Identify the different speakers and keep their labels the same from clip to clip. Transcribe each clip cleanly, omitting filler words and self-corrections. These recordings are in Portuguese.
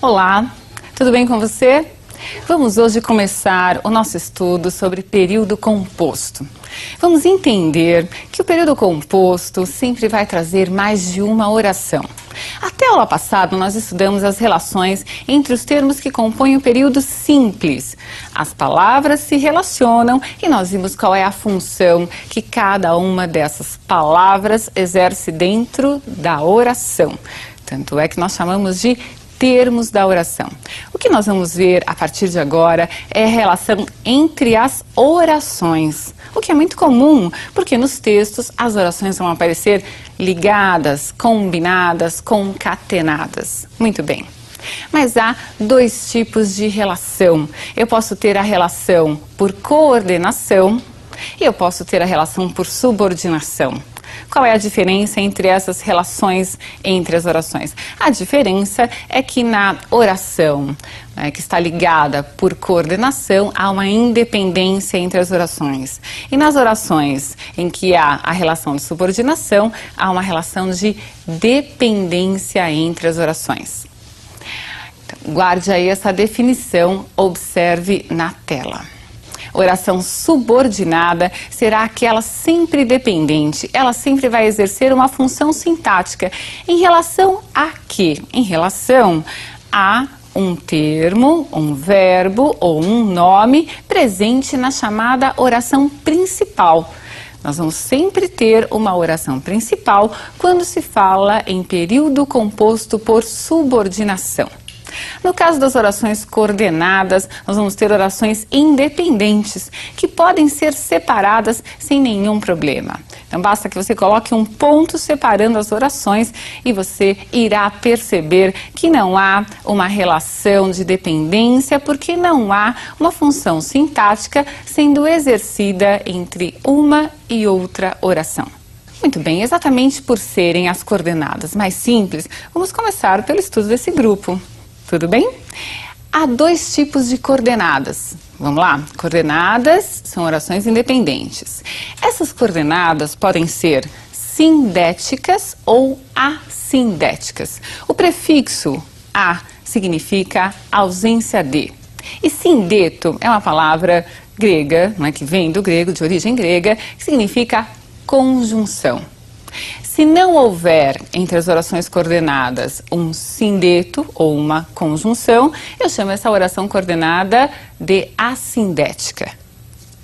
Speaker 1: Olá, tudo bem com você? Vamos hoje começar o nosso estudo sobre período composto. Vamos entender que o período composto sempre vai trazer mais de uma oração. Até a aula passada, nós estudamos as relações entre os termos que compõem o período simples. As palavras se relacionam e nós vimos qual é a função que cada uma dessas palavras exerce dentro da oração. Tanto é que nós chamamos de termos da oração. O que nós vamos ver a partir de agora é a relação entre as orações, o que é muito comum, porque nos textos as orações vão aparecer ligadas, combinadas, concatenadas. Muito bem. Mas há dois tipos de relação. Eu posso ter a relação por coordenação e eu posso ter a relação por subordinação. Qual é a diferença entre essas relações entre as orações? A diferença é que na oração, que está ligada por coordenação, há uma independência entre as orações. E nas orações em que há a relação de subordinação, há uma relação de dependência entre as orações. Então, guarde aí essa definição, observe na tela. Oração subordinada será aquela sempre dependente, ela sempre vai exercer uma função sintática. Em relação a quê? Em relação a um termo, um verbo ou um nome presente na chamada oração principal. Nós vamos sempre ter uma oração principal quando se fala em período composto por subordinação. No caso das orações coordenadas, nós vamos ter orações independentes, que podem ser separadas sem nenhum problema. Então, basta que você coloque um ponto separando as orações e você irá perceber que não há uma relação de dependência, porque não há uma função sintática sendo exercida entre uma e outra oração. Muito bem, exatamente por serem as coordenadas mais simples, vamos começar pelo estudo desse grupo. Tudo bem? Há dois tipos de coordenadas. Vamos lá? Coordenadas são orações independentes. Essas coordenadas podem ser sindéticas ou assindéticas. O prefixo a significa ausência de. E sindeto é uma palavra grega, que vem do grego, de origem grega, que significa conjunção. Se não houver entre as orações coordenadas um sindeto ou uma conjunção, eu chamo essa oração coordenada de assindética.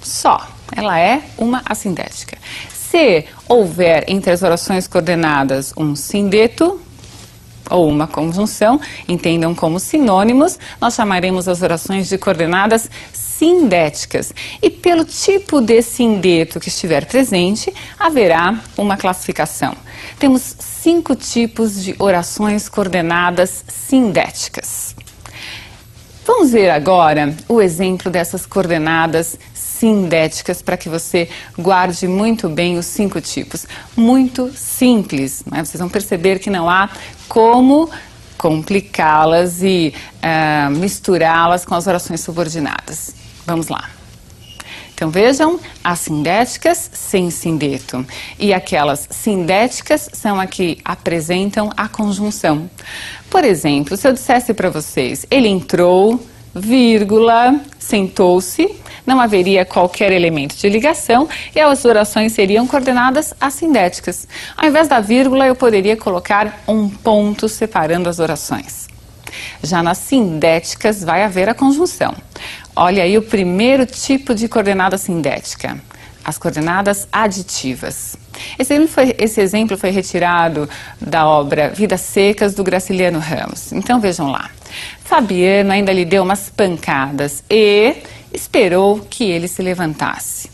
Speaker 1: Só, ela é uma assindética. Se houver entre as orações coordenadas um sindeto ou uma conjunção, entendam como sinônimos, nós chamaremos as orações de coordenadas sindéticas. E pelo tipo de sindeto que estiver presente, haverá uma classificação. Temos 5 tipos de orações coordenadas sindéticas. Vamos ver agora o exemplo dessas coordenadas sindéticas para que você guarde muito bem os 5 tipos. Muito simples, Vocês vão perceber que não há como complicá-las e misturá-las com as orações subordinadas. Vamos lá. Então vejam, as sindéticas sem sindeto e aquelas sindéticas são as que apresentam a conjunção. Por exemplo, se eu dissesse para vocês, ele entrou, vírgula, sentou-se, não haveria qualquer elemento de ligação e as orações seriam coordenadas assindéticas. Ao invés da vírgula, eu poderia colocar um ponto separando as orações. Já nas sindéticas vai haver a conjunção. Olha aí o primeiro tipo de coordenada sindética, as coordenadas aditivas. Esse exemplo foi retirado da obra Vidas Secas, do Graciliano Ramos. Então vejam lá. Fabiano ainda lhe deu umas pancadas e esperou que ele se levantasse.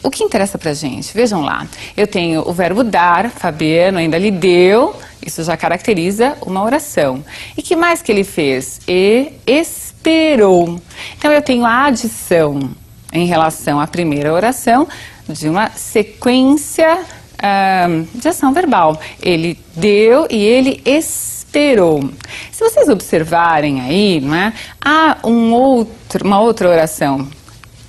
Speaker 1: O que interessa pra gente? Vejam lá, eu tenho o verbo dar, Fabiano ainda lhe deu, isso já caracteriza uma oração. E que mais que ele fez? E esperou. Então eu tenho a adição em relação à primeira oração de uma sequência de ação verbal. Ele deu e ele esperou. Se vocês observarem aí, há uma outra oração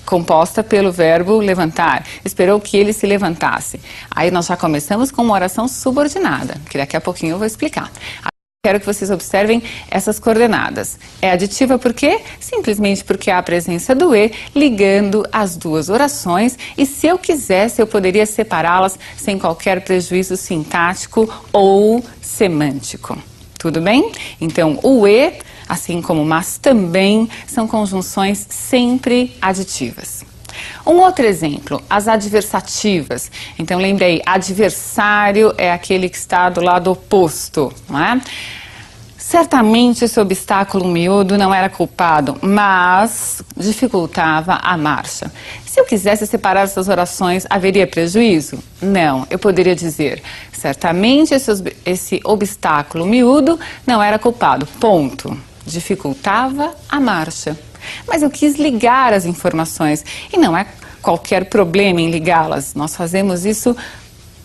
Speaker 1: composta pelo verbo levantar. Esperou que ele se levantasse. Aí nós já começamos com uma oração subordinada, que daqui a pouquinho eu vou explicar. Quero que vocês observem essas coordenadas. É aditiva por quê? Simplesmente porque há a presença do E ligando as duas orações e se eu quisesse eu poderia separá-las sem qualquer prejuízo sintático ou semântico. Tudo bem? Então o E, assim como o mas também, são conjunções sempre aditivas. Um outro exemplo, as adversativas. Então lembre aí, adversário é aquele que está do lado oposto, não é? Certamente esse obstáculo miúdo não era culpado, mas dificultava a marcha. Se eu quisesse separar essas orações, haveria prejuízo? Não, eu poderia dizer, certamente esse obstáculo miúdo não era culpado, ponto. Dificultava a marcha. Mas eu quis ligar as informações e não é qualquer problema em ligá-las, nós fazemos isso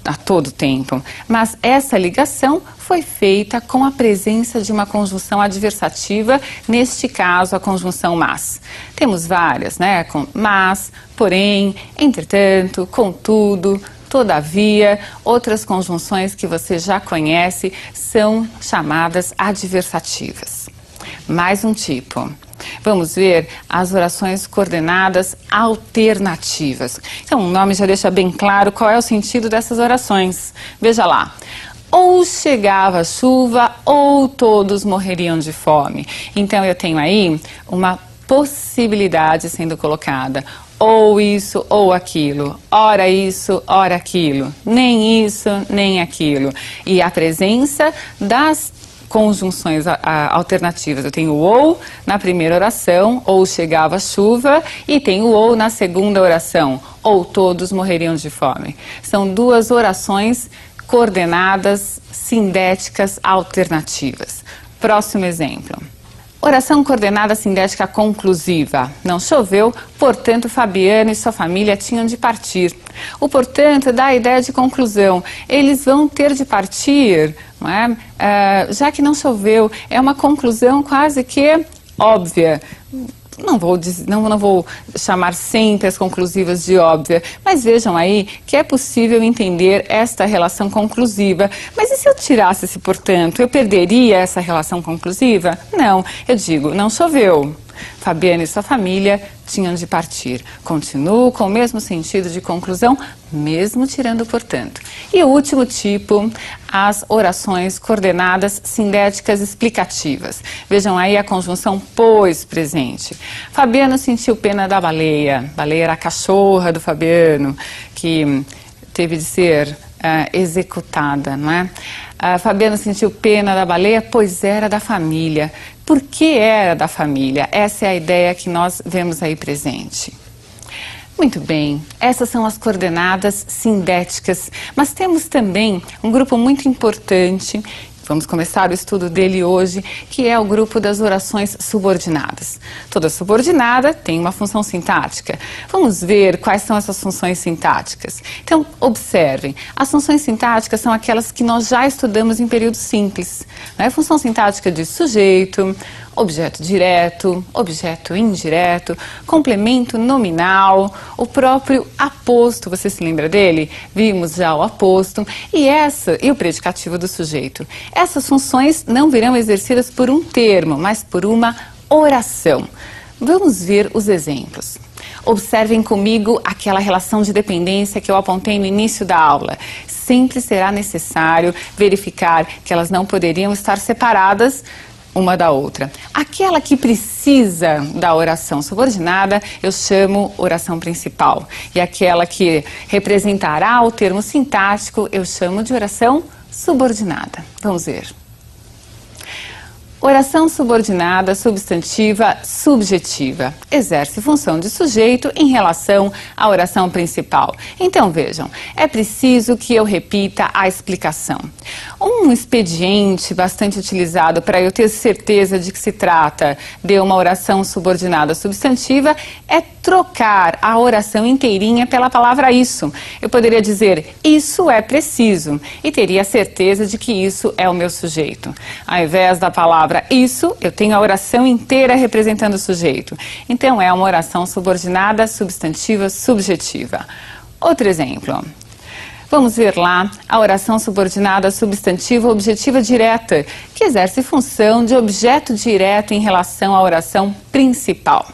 Speaker 1: a todo tempo, mas essa ligação foi feita com a presença de uma conjunção adversativa, neste caso a conjunção mas. Temos várias, né? Com mas, porém, entretanto, contudo, todavia, outras conjunções que você já conhece são chamadas adversativas. Mais um tipo. Vamos ver as orações coordenadas alternativas. Então, o nome já deixa bem claro qual é o sentido dessas orações. Veja lá. Ou chegava a chuva, ou todos morreriam de fome. Então, eu tenho aí uma possibilidade sendo colocada. Ou isso, ou aquilo. Ora isso, ora aquilo. Nem isso, nem aquilo. E a presença das conjunções alternativas. Eu tenho o ou na primeira oração, ou chegava a chuva, e tenho o ou na segunda oração, ou todos morreriam de fome. São duas orações coordenadas sindéticas alternativas. Próximo exemplo. Oração coordenada sindética conclusiva. Não choveu, portanto Fabiano e sua família tinham de partir. O portanto dá a ideia de conclusão. Eles vão ter de partir, não é? Já que não choveu, é uma conclusão quase que óbvia. Não vou chamar sempre as conclusivas de óbvia, mas vejam aí que é possível entender esta relação conclusiva. Mas e se eu tirasse esse portanto, eu perderia essa relação conclusiva? Não, eu digo, não choveu. Fabiano e sua família tinham de partir. Continuo com o mesmo sentido de conclusão, mesmo tirando o portanto. E o último tipo, as orações coordenadas sindéticas explicativas. Vejam aí a conjunção pois presente. Fabiano sentiu pena da baleia. Baleia era a cachorra do Fabiano, que teve de ser executada, não é? Fabiano sentiu pena da baleia, pois era da família. Por que era da família? Essa é a ideia que nós vemos aí presente. Muito bem, essas são as coordenadas sindéticas, mas temos também um grupo muito importante. Vamos começar o estudo dele hoje, que é o grupo das orações subordinadas. Toda subordinada tem uma função sintática. Vamos ver quais são essas funções sintáticas. Então, observem, as funções sintáticas são aquelas que nós já estudamos em período simples. Né? Função sintática de sujeito, objeto direto, objeto indireto, complemento nominal, o próprio aposto, você se lembra dele? Vimos já o aposto e o predicativo do sujeito. Essas funções não virão exercidas por um termo, mas por uma oração. Vamos ver os exemplos. Observem comigo aquela relação de dependência que eu apontei no início da aula. Sempre será necessário verificar que elas não poderiam estar separadas uma da outra. Aquela que precisa da oração subordinada, eu chamo oração principal. E aquela que representará o termo sintático, eu chamo de oração subordinada. Vamos ver. Oração subordinada, substantiva, subjetiva. Exerce função de sujeito em relação à oração principal. Então, vejam, é preciso que eu repita a explicação. Um expediente bastante utilizado para eu ter certeza de que se trata de uma oração subordinada substantiva é trocar a oração inteirinha pela palavra isso. Eu poderia dizer, isso é preciso, e teria certeza de que isso é o meu sujeito. Ao invés da palavra isso, eu tenho a oração inteira representando o sujeito. Então, é uma oração subordinada, substantiva, subjetiva. Outro exemplo. Vamos ver lá a oração subordinada substantiva objetiva direta, que exerce função de objeto direto em relação à oração principal.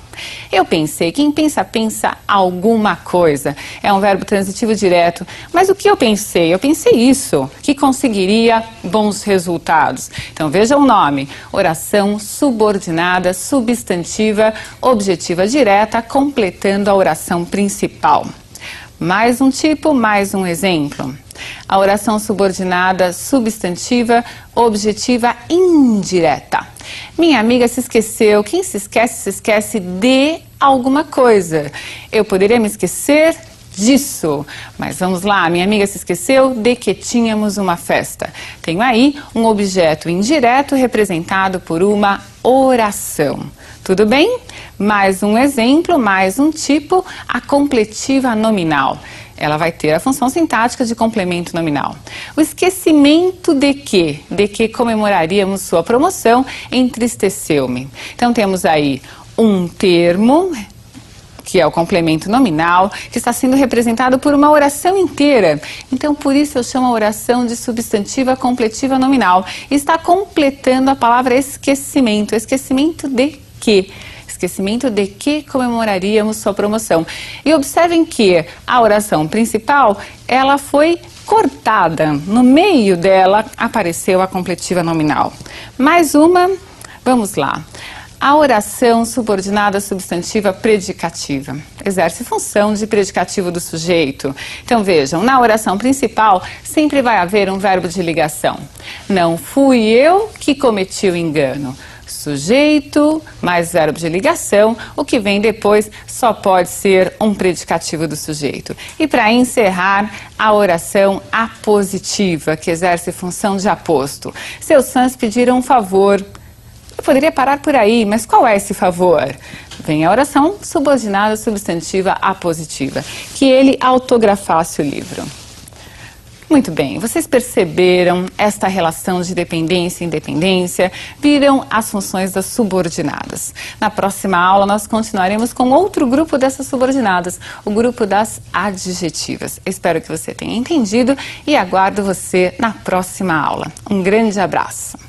Speaker 1: Eu pensei, quem pensa, pensa alguma coisa. É um verbo transitivo direto. Mas o que eu pensei? Eu pensei isso, que conseguiria bons resultados. Então veja o nome, oração subordinada substantiva objetiva direta, completando a oração principal. Mais um tipo, mais um exemplo. A oração subordinada substantiva objetiva indireta. Minha amiga se esqueceu. Quem se esquece de alguma coisa. Eu poderia me esquecer disso. Mas vamos lá, minha amiga se esqueceu de que tínhamos uma festa. Tenho aí um objeto indireto representado por uma oração. Tudo bem? Mais um exemplo, mais um tipo, a completiva nominal. Ela vai ter a função sintática de complemento nominal. O esquecimento de que comemoraríamos sua promoção, entristeceu-me. Então temos aí um termo, que é o complemento nominal, que está sendo representado por uma oração inteira. Então, por isso eu chamo a oração de substantiva completiva nominal. Está completando a palavra esquecimento. Esquecimento de quê? Esquecimento de que comemoraríamos sua promoção. E observem que a oração principal, ela foi cortada. No meio dela apareceu a completiva nominal. Mais uma, vamos lá. A oração subordinada substantiva predicativa exerce função de predicativo do sujeito. Então vejam, na oração principal sempre vai haver um verbo de ligação. Não fui eu que cometi o engano. Sujeito mais verbo de ligação, o que vem depois só pode ser um predicativo do sujeito. E para encerrar, a oração apositiva, que exerce função de aposto. Seus fãs pediram um favor. Eu poderia parar por aí, mas qual é esse favor? Vem a oração subordinada substantiva apositiva, que ele autografasse o livro. Muito bem, vocês perceberam esta relação de dependência e independência, viram as funções das subordinadas. Na próxima aula nós continuaremos com outro grupo dessas subordinadas, o grupo das adjetivas. Espero que você tenha entendido e aguardo você na próxima aula. Um grande abraço.